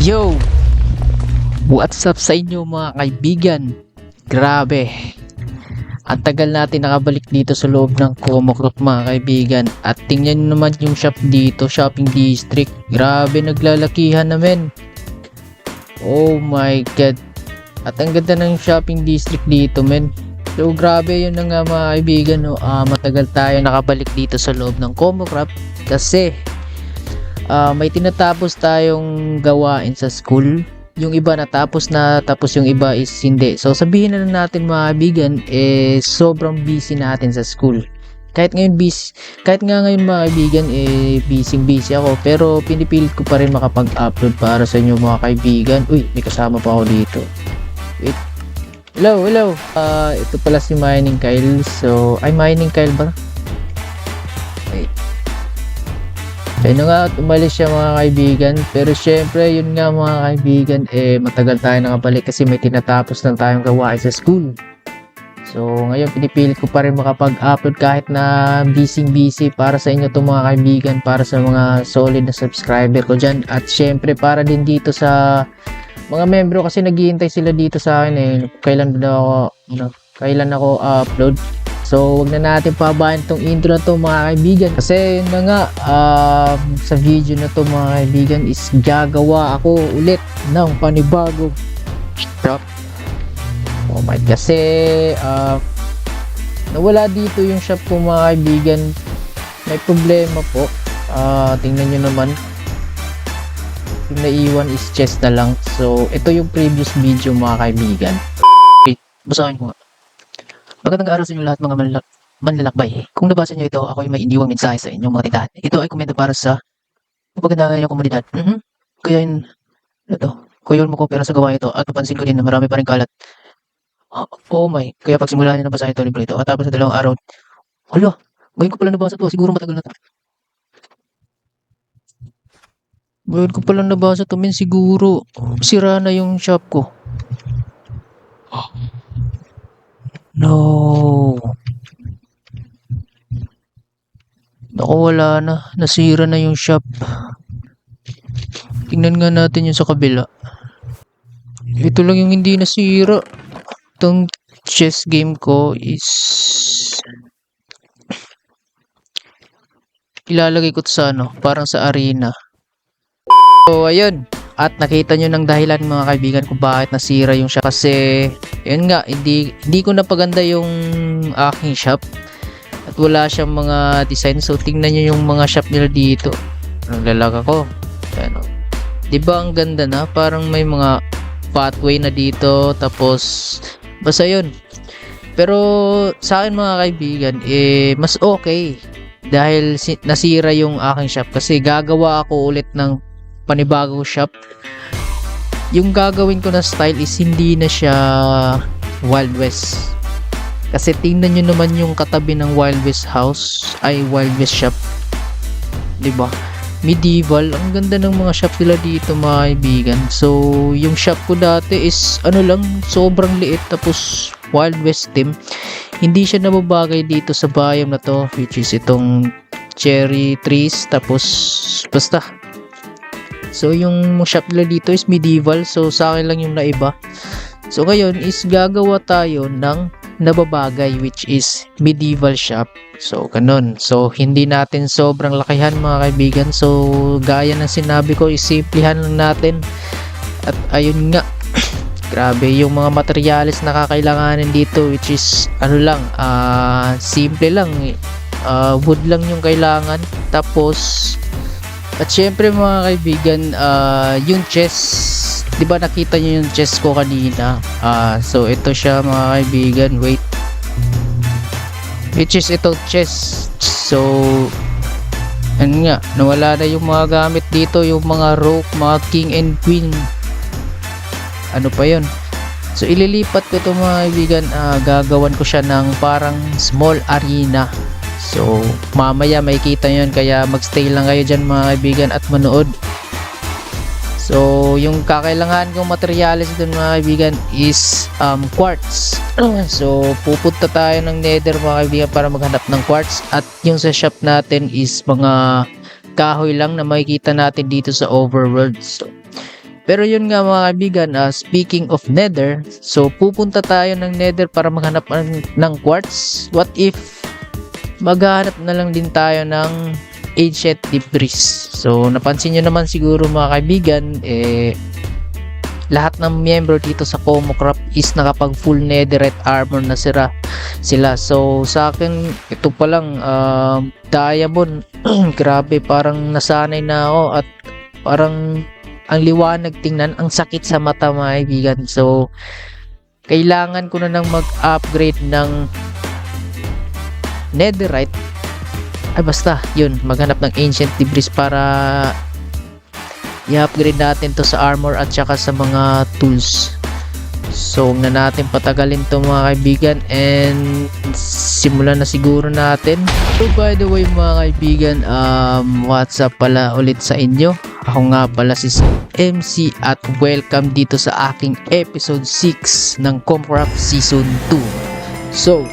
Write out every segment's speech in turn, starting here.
Yo! What's up sa inyo mga kaibigan? Grabe! Ang tagal natin nakabalik dito sa loob ng Comocrop mga kaibigan. At tingnan nyo naman yung shop dito, shopping district. Grabe, naglalakihan naman. Oh my god. At ang ganda ng shopping district dito men. So grabe yun na nga mga kaibigan. No? Matagal tayo nakabalik dito sa loob ng Comocrop. Kasi may tinatapos tayong gawain sa school. Yung iba natapos na, tapos yung iba is hindi. So sabihin na lang natin mga kaibigan, sobrang busy natin sa school. Kahit nga ngayon mga kaibigan, busy ako. Pero pinipilit ko pa rin makapag-upload para sa inyo mga kaibigan. Uy, may kasama pa ako dito. Wait. Hello. Ito pala si Mining Kyle. So, Mining Kyle ba? Wait. Kaya nga umalis siya mga kaibigan, pero syempre yun nga mga kaibigan, matagal tayo nakabalik kasi may tinatapos lang tayong gawain sa school. So ngayon pinipilit ko pa rin makapag-upload kahit na busy para sa inyo to mga kaibigan, para sa mga solid na subscriber ko dyan. At syempre para din dito sa mga membro kasi naghihintay sila dito sa akin kailan ako upload. So, wag na natin pabayan tong intro na to mga kaibigan. Kasi yun na nga, sa video na to mga kaibigan is gagawa ako ulit ng panibagong shop. Oh my god. Kasi, nawala dito yung shop ko mga kaibigan. May problema po. Tingnan nyo naman. Yung naiwan is chest na lang. So, ito yung previous video mga kaibigan. Okay, basahin ko nga. Magandang araw sa inyo lahat mga manlalakbay. Kung nabasa niyo ito, ako ay may iniwang mensahe sa inyong mga tindahan. Ito ay komento para sa mapagandahan ng komunidad. Kaya yun, kuyon mo ko pera sa gawa ito at napansin ko din na marami pa rin kalat. Oh my, kaya pagsimula niyo nabasa ito, libro ito at tapos sa 2 araw, hala, ngayon ko pala nabasa ito, siguro matagal na ito. Ngayon ko pala nabasa ito, siguro sira na yung shop ko. No. Naku, wala na. Nasira na yung shop. Tingnan nga natin yung sa kabila. Ito lang yung hindi nasira. Itong chess game ko is ilalagay ko sa parang sa arena. So, ayun. At nakita nyo ng dahilan mga kaibigan kung bakit nasira yung shop. Kasi, yun nga, hindi ko napaganda yung aking shop. At wala siyang mga design. So, tingnan nyo yung mga shop nila dito. Naglalag ako. Ano. Diba ang ganda na? Parang may mga pathway na dito. Tapos, basta yun. Pero, sa akin mga kaibigan, mas okay. Dahil nasira yung aking shop. Kasi gagawa ako ulit ng panibagong shop. Yung gagawin ko na style is hindi na siya Wild West. Kasi tingnan nyo naman yung katabi ng Wild West house ay Wild West shop. 'Di ba? Medieval. Ang ganda ng mga shop nila dito mga kaibigan. So, yung shop ko dati is sobrang liit tapos Wild West theme. Hindi siya nababagay dito sa biome na to, which is itong cherry trees tapos basta. So, yung shop nila dito is medieval. So, sa akin lang yung naiba. So, ngayon is gagawa tayo ng nababagay which is medieval shop. So, ganun. So, hindi natin sobrang lakihan mga kaibigan. So, gaya ng sinabi ko, isimplihan lang natin. At ayun nga. Grabe yung mga materyales na kakailanganin dito which is simple lang. Wood lang yung kailangan. Tapos at syempre mga kaibigan, yung chest, 'di ba nakita niyo yung chest ko kanina? So ito siya mga kaibigan, wait. Which is ito chest. So nga, nawala na yung mga gamit dito, yung mga rope, mga king and queen. Ano pa 'yon? So ililipat ko 'to mga kaibigan, gagawan ko siya ng parang small arena. So, mamaya makikita nyo yun, kaya magstay lang kayo dyan mga kaibigan at manood. So, yung kakailangan kong materyales dun mga kaibigan is quartz. So, pupunta tayo ng nether mga kaibigan para maghanap ng quartz. At yung sa shop natin is mga kahoy lang na makikita natin dito sa overworld. So, Pero yun nga mga kaibigan, speaking of nether, so pupunta tayo ng nether para maghanap ng quartz. What if maghanap na lang din tayo ng ancient debris? So napansin nyo naman siguro mga kaibigan, lahat ng miyembro dito sa Comocraft is nakapag full netherite armor na sila. So sa akin ito pa lang diamond. Grabe, parang nasanay na ako at parang ang liwanag tingnan, ang sakit sa mata mga kaibigan. So kailangan ko na nang mag-upgrade ng netherite. Ay basta yun, maghanap ng ancient debris para i-upgrade natin to sa armor at saka sa mga tools. So huwag na natin patagalin to mga kaibigan, and simulan na siguro natin. So by the way mga kaibigan, what's up pala ulit sa inyo. Ako nga pala si MC at welcome dito sa aking episode 6 ng Comocraft Season 2. So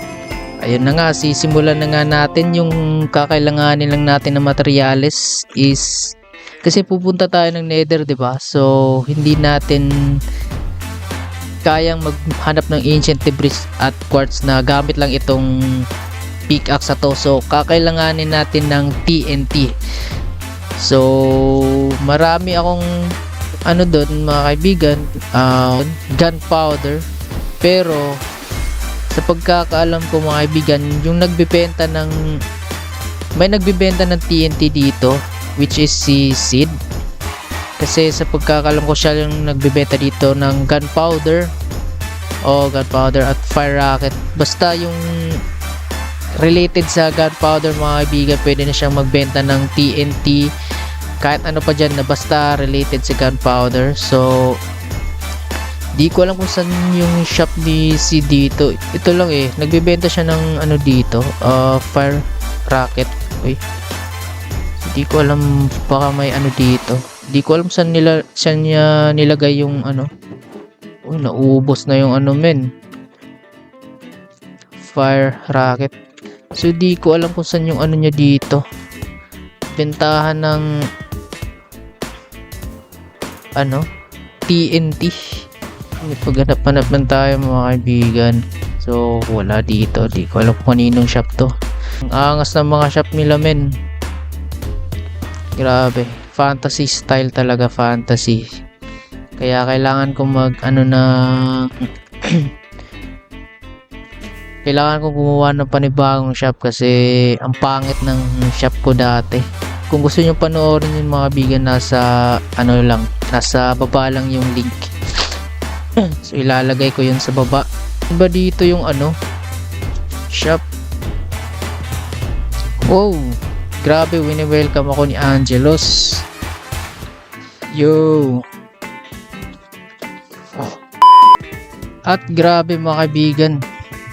ayun na nga, sisimulan na nga natin. Yung kakailanganin lang natin na materyales is, kasi pupunta tayo ng nether, diba? So hindi natin kayang maghanap ng ancient debris at quartz na gamit lang itong pickaxe na to. So kakailanganin natin ng TNT. So marami akong ano doon mga kaibigan, gunpowder, pero sa pagkakaalam ko mga kaibigan, yung may nagbebenta ng TNT dito, which is si Sid. Kasi sa pagkakaalam ko siya yung nagbebenta dito ng gunpowder at fire rocket. Basta yung related sa gunpowder mga kaibigan, pwede na siyang magbenta ng TNT, kahit ano pa dyan na basta related sa gunpowder. So di ko alam kung saan yung shop ni Sid dito. Ito lang nagbebenta siya ng ano dito, fire rocket. Uy, di ko alam, baka may ano dito. Di ko alam saan niya nilagay yung ano. Uy, naubos na yung ano fire rocket. So di ko alam kung saan yung ano niya dito. Bentahan ng ano, TNT. Paghanap-hanap lang tayo mga kaibigan. So wala dito. Di ko alam kung kaninong shop to. Ang angas ng mga shop nila grabe, fantasy style talaga, fantasy. Kaya kailangan ko kailangan ko gumawa ng panibagong shop kasi ang pangit ng shop ko dati. Kung gusto nyo panoorin yung mga kaibigan, nasa baba lang yung link. So ilalagay ko yun sa baba. Diba dito yung shop? Wow, grabe, wini-welcome ako ni Angelos. Yo. At grabe mga kaibigan,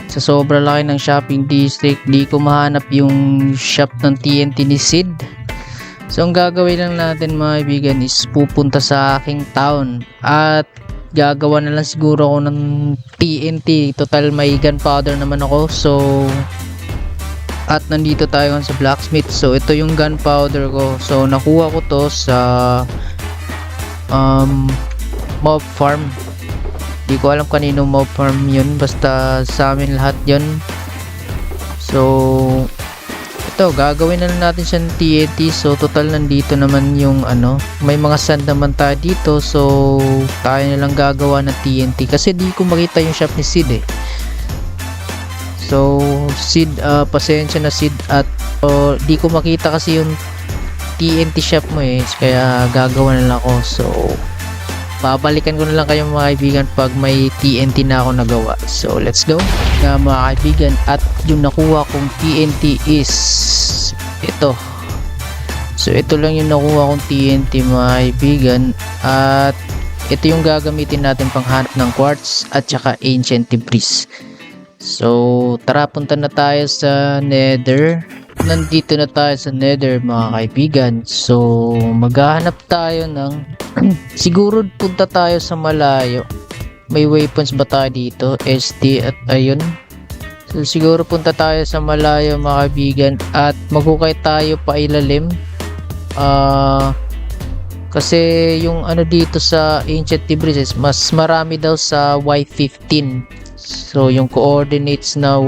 sa sobrang laki ng shopping district, di ko mahanap yung shop ng TNT ni Sid. So ang gagawin lang natin mga kaibigan is pupunta sa aking town at gagawa na lang siguro ako ng TNT. Total may gunpowder naman ako. So at nandito tayo sa blacksmith. So ito yung gunpowder ko. So nakuha ko to sa mob farm. Di ko alam kanino mob farm yun, basta sa amin lahat yun. So ito, gagawin na lang natin siya ng TNT. So total nandito naman yung may mga sand naman tayo dito. So tayo na lang gagawa ng TNT kasi di ko makita yung shop ni Sid So Sid, pasensya na Sid, at di ko makita kasi yung TNT shop mo kaya gagawa na lang ako. So babalikan ko na lang kayo mga kaibigan pag may TNT na ako nagawa. So let's go na mga kaibigan. At yung nakuha kong TNT is ito. So ito lang yung nakuha kong TNT mga kaibigan, at ito yung gagamitin natin panghanap ng quartz at saka ancient debris. So tara, punta na tayo sa nether. Nandito na tayo sa nether mga kaibigan. So maghahanap tayo ng siguro punta tayo sa malayo. May weapons ba tayo dito? SD at ayun. So siguro punta tayo sa malayo mga kaibigan at maghukay tayo pa ilalim. Kasi yung ano dito sa Ancient Debris mas marami daw sa Y15. So yung coordinates na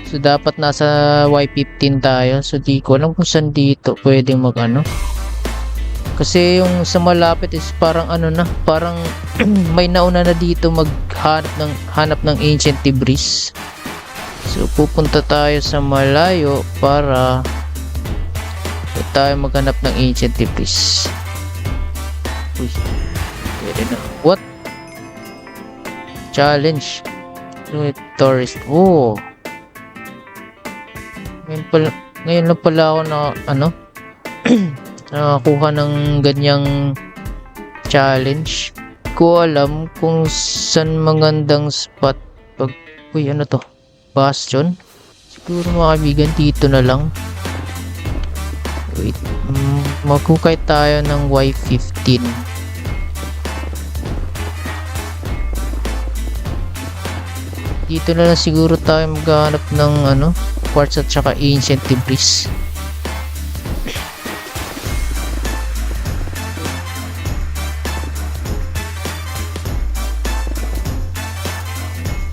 so dapat nasa Y15 tayo. So di ko alam kung saan dito pwedeng mag ano. Kasi yung sa malapit is parang ano na, parang may nauna na dito hanap ng Ancient Debris. So pupunta tayo sa malayo para tayo maghanap ng Ancient Debris. Uy, pwede na. What? Challenge. Tourist. Oh. Ngayon lang pala ako na ano nakakuha ng ganyang challenge. Ko alam kung saan magandang spot pag ano to? Bastion? Siguro mga kaibigan dito na lang. Wait, magkukay tayo ng Y15. Dito na lang siguro tayo maghanap ng ano, quartz at saka Ancient Debris.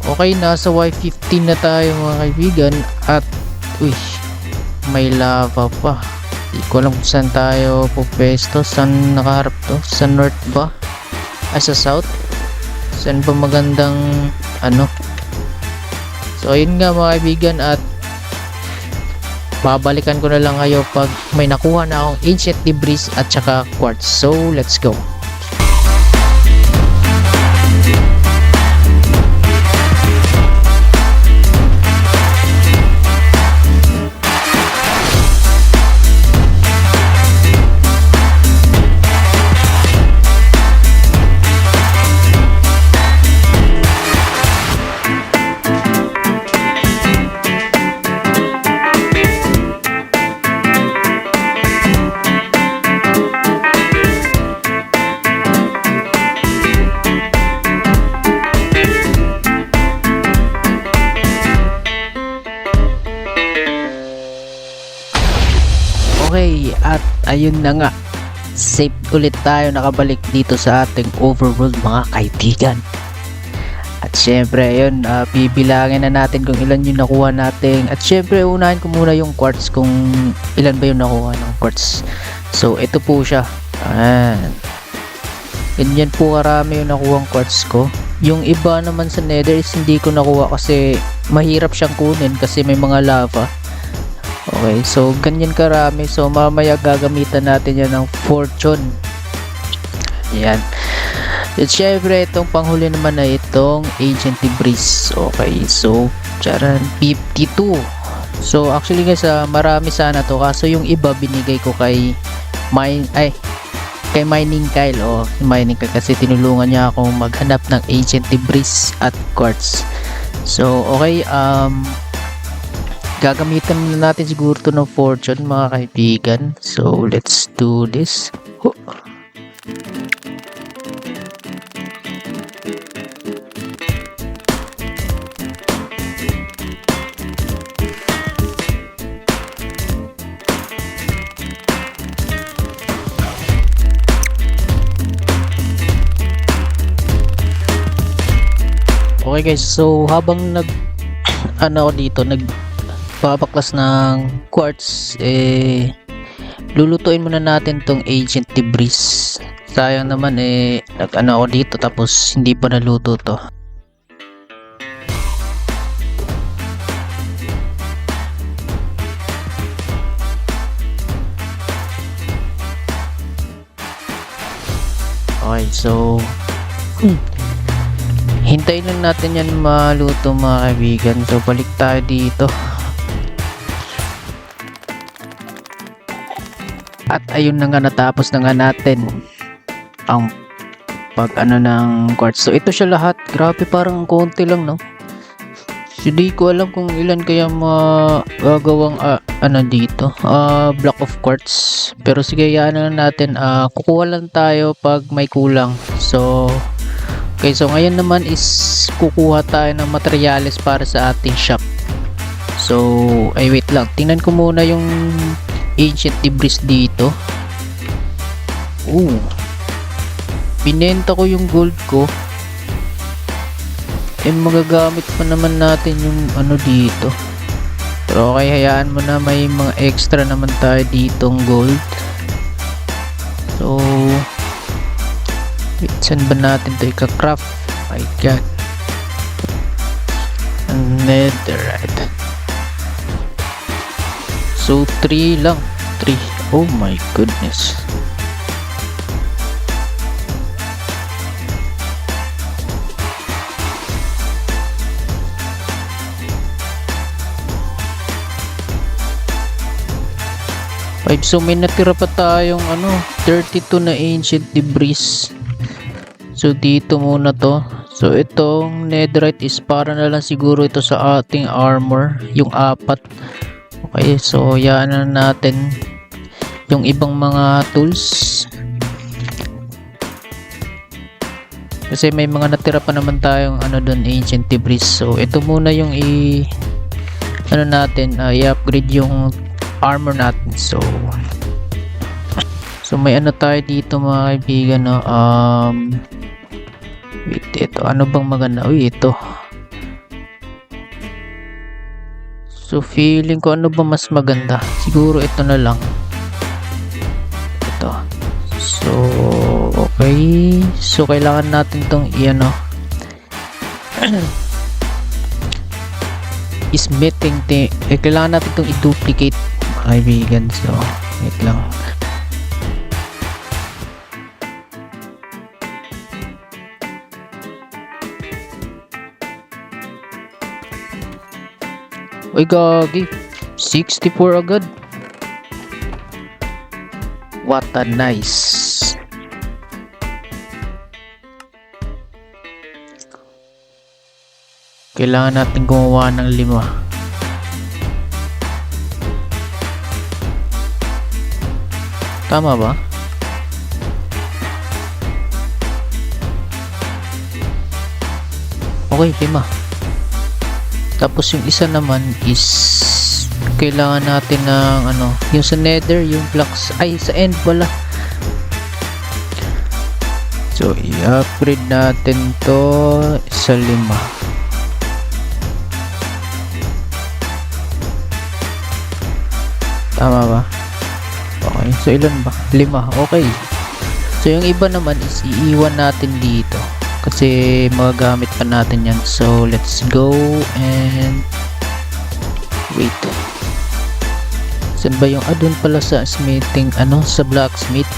Okay, nasa Y15 na tayo mga kaibigan at may lava pa. Di ko alam kung saan tayo pupwesto. Saan nakaharap to? Sa north ba? Ay, sa south? Saan ba magandang ano? So ayun nga mga kaibigan, at babalikan ko na lang kayo pag may nakuha na akong Ancient Debris at saka quartz. So let's go. Okay, at ayun na nga, safe ulit tayo nakabalik dito sa ating overworld mga kaibigan. At syempre ayun, bibilangin na natin kung ilan yung nakuha natin. At syempre unahin ko muna yung quartz, kung ilan ba yung nakuha ng quartz. So ito po siya. Ganyan po karami yung nakuha ng quartz ko. Yung iba naman sa nether is hindi ko nakuha kasi mahirap siyang kunin kasi may mga lava. Okay, so ganyan karami. So mamaya gagamitan natin yan ng fortune. Yan. At syempre itong panghuli naman na itong Ancient Debris. Okay, so charan 52. So actually guys, marami sana to, kaso yung iba binigay ko kay Mining Kyle. Mining Kyle kasi tinulungan niya ako maghanap ng Ancient Debris at quartz. So okay, gagamitan na natin siguro to ng fortune mga kaibigan. So let's do this. Okay guys, so habang babaklas ng quartz, lulutuin muna natin tong Ancient Debris. Sayang naman ako dito tapos hindi pa naluto to. Okay, so hintayin lang natin yan maluto mga kaibigan. So balik tayo dito. At ayun na nga, natapos na nga natin ang ng quartz. So ito siya lahat. Grabe, parang konti lang, no? Hindi ko alam kung ilan kaya magagawang dito. Block of quartz. Pero sige, yan na natin. Kukuha lang tayo pag may kulang. So okay, so ngayon naman is kukuha tayo ng materyales para sa ating shop. So wait lang, tingnan ko muna yung ancient debris dito. Binenta ko yung gold ko. Magagamit pa naman natin yung ano dito. Pero okay, hayaan mo na, may mga extra naman tayo ditong gold. So wait, saan ba natin to ika-craft? My god, netherite. So 3 lang, 3. Oh my goodness. So may natira pa tayong 32 na ancient debris. So dito muna to. So itong netherite is para na lang siguro ito sa ating armor, yung 4. Okay, so yan na natin yung ibang mga tools. Kasi may mga natira pa naman tayong doon, ancient debris. So ito muna yung i-upgrade yung armor natin. So may tayo dito mga kaibigan, wait, ito ano bang maganda? Ito. So feeling ko ano ba mas maganda? Siguro ito na lang. Ito. So okay. So kailangan natin tong smithing kailangan natin tong i-duplicate mga kaibigan. So wait lang. Uy gagi, 64 agad. What a nice. Kailangan natin gumawa ng 5. Tama ba? Okay, 5. Tapos yung isa naman is kailangan natin ng yung sa nether, yung blocks, ay sa end pala. So i-upgrade natin to sa 5. Tama ba? Okay, so ilan ba? 5, okay. So yung iba naman is iiwan natin dito kasi magagamit pa natin yan. So let's go and wait, saan ba yung doon pala sa smithing, sa blacksmith.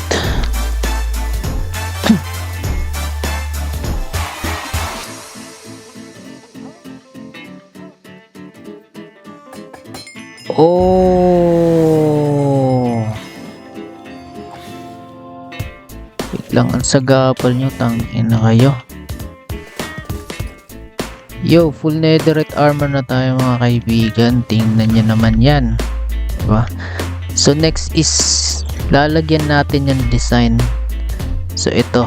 Wait lang, ang sagapal nyo, tangina kayo. Yo, full netherite armor na tayo mga kaibigan. Tingnan nyo naman yan, diba? So next is lalagyan natin yung design. So ito,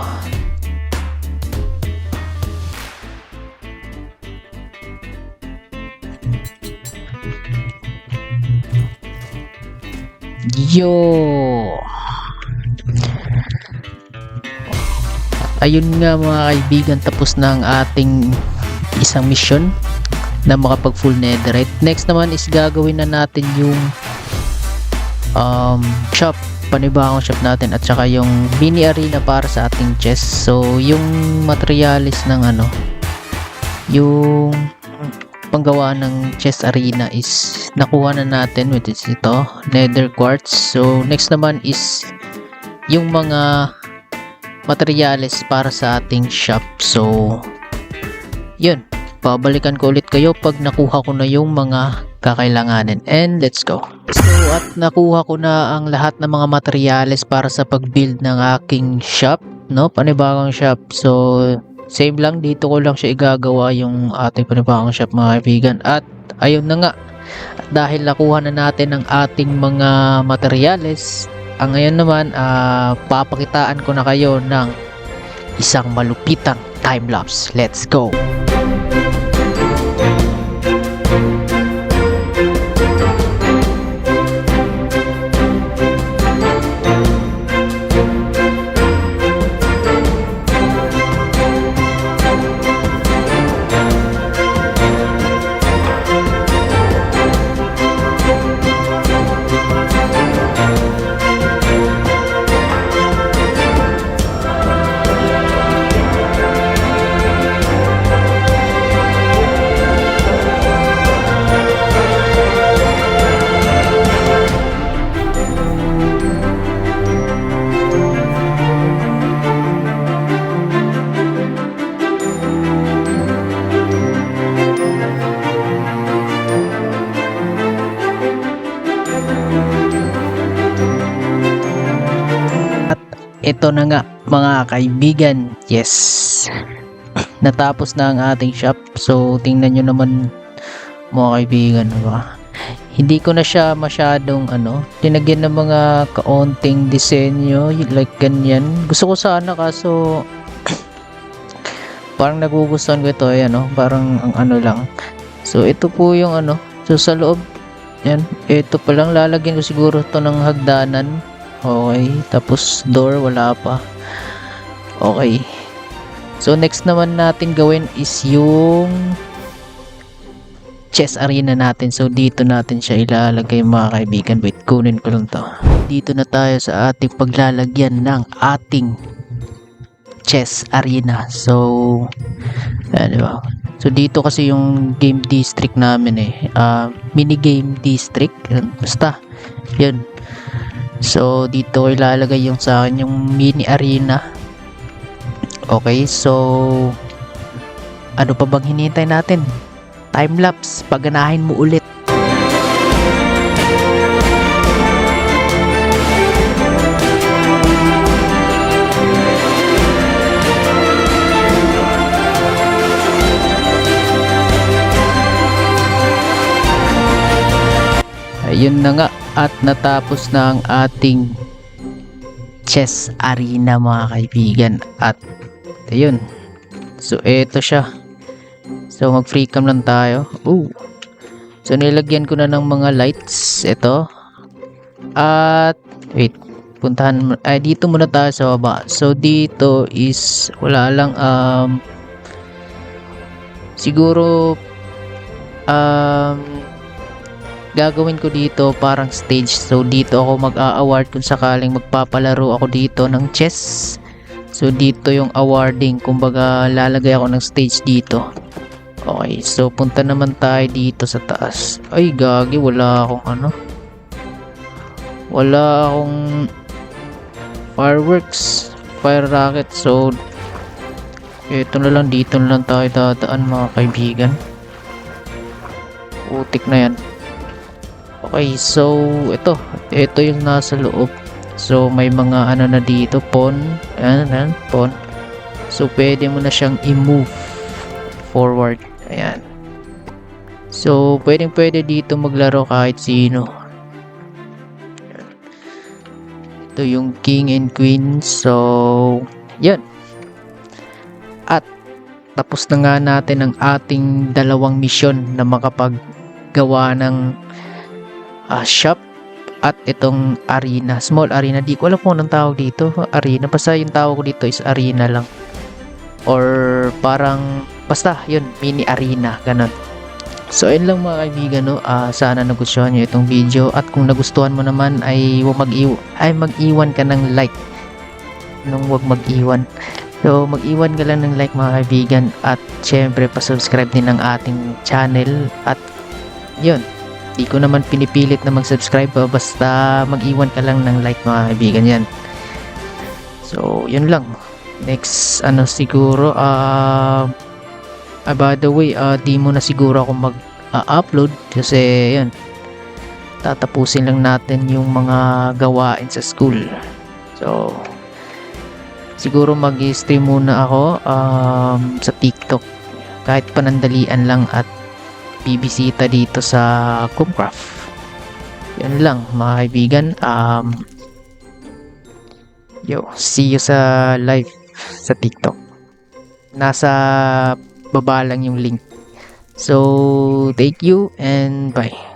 yo, ayun nga mga kaibigan, tapos na ang ating isang mission na makapag full netherite. Next naman is gagawin na natin yung shop, panibagong shop natin, at saka yung mini arena para sa ating chest. So yung materials ng yung panggawa ng chest arena is nakuha na natin, which is ito, nether quartz. So next naman is yung mga materials para sa ating shop. So yun, babalikan ko ulit kayo pag nakuha ko na yung mga kakailanganin, and let's go. So at nakuha ko na ang lahat ng mga materials para sa pag-build ng aking shop, panibagong shop. So same lang, dito ko lang siya igagawa yung ating panibagong shop mga kaibigan. At ayun na nga, dahil nakuha na natin ang ating mga materials, ang ngayon naman papakitaan ko na kayo ng isang malupitang time-lapse. Let's go! eto na nga mga kaibigan. Yes. Natapos na ang ating shop. So tingnan nyo naman mga kaibigan, diba? Hindi ko na siya masyadong tinagyan ng mga kaunting disenyo like ganyan. Gusto ko sana kaso parang nagugustuhan ko ito, ayan, parang ang lang. So ito po yung so sa loob, yan, ito pa lang lalagyan ko siguro to ng hagdanan. Okay, tapos door wala pa. Okay. So next naman natin gawin is yung chess arena natin. So dito natin siya ilalagay mga kaibigan. Wait, kunin ko lang to. Dito na tayo sa ating paglalagyan ng ating chess arena. So diba? So dito kasi yung game district namin mini game district. Basta yun. So dito ko ilalagay yung sa akin yung mini arena. Okay, so ano pa bang hinihintay natin? Time-lapse, paganahin mo ulit. Ayun na nga at natapos na ang ating chess arena mga kaibigan. At ayun. So eto siya. So mag free cam lang tayo. So nilagyan ko na ng mga lights ito. At wait, puntahan dito muna tayo sa baba. So dito is wala lang siguro gagawin ko dito parang stage. So dito ako mag-a-award kung sakaling magpapalaro ako dito ng chess. So dito yung awarding, kumbaga lalagay ako ng stage dito. Okay, so punta naman tayo dito sa taas. Ay gagi, wala akong wala akong fireworks, fire rocket. So ito na lang, dito na lang tayo dadaan mga kaibigan. Putik na yan. Okay, so ito yung nasa loob. So may mga na dito, pawn, pawn. So pwede mo na siyang i-move forward. Ayan. So pwede dito maglaro kahit sino. Ito yung king and queen. So yan. At tapos na nga natin ang ating dalawang misyon na makapaggawa ng shop at itong arena, small arena. Di ko alam kung anong tawag dito, arena, basta yung tawag ko dito is arena lang, or parang basta yun, mini arena, ganun. So ayun lang mga kaibigan, sana nagustuhan nyo itong video, at kung nagustuhan mo naman ay mag-iwan ka ng like. Huwag mag-iwan. So mag-iwan ka lang ng like mga kaibigan, at syempre pa-subscribe din ng ating channel. At yun, di ko naman pinipilit na mag-subscribe, basta mag-iwan ka lang ng like mga kaibigan yan. So yun lang. Next siguro by the way, di mo na siguro ako mag-upload kasi yun, tatapusin lang natin yung mga gawain sa school. So siguro mag-stream muna ako sa TikTok kahit panandalian lang, at bibisita dito sa Comcraft. Yan lang mga kaibigan. See you sa live sa TikTok. Nasa baba lang yung link. So thank you and bye.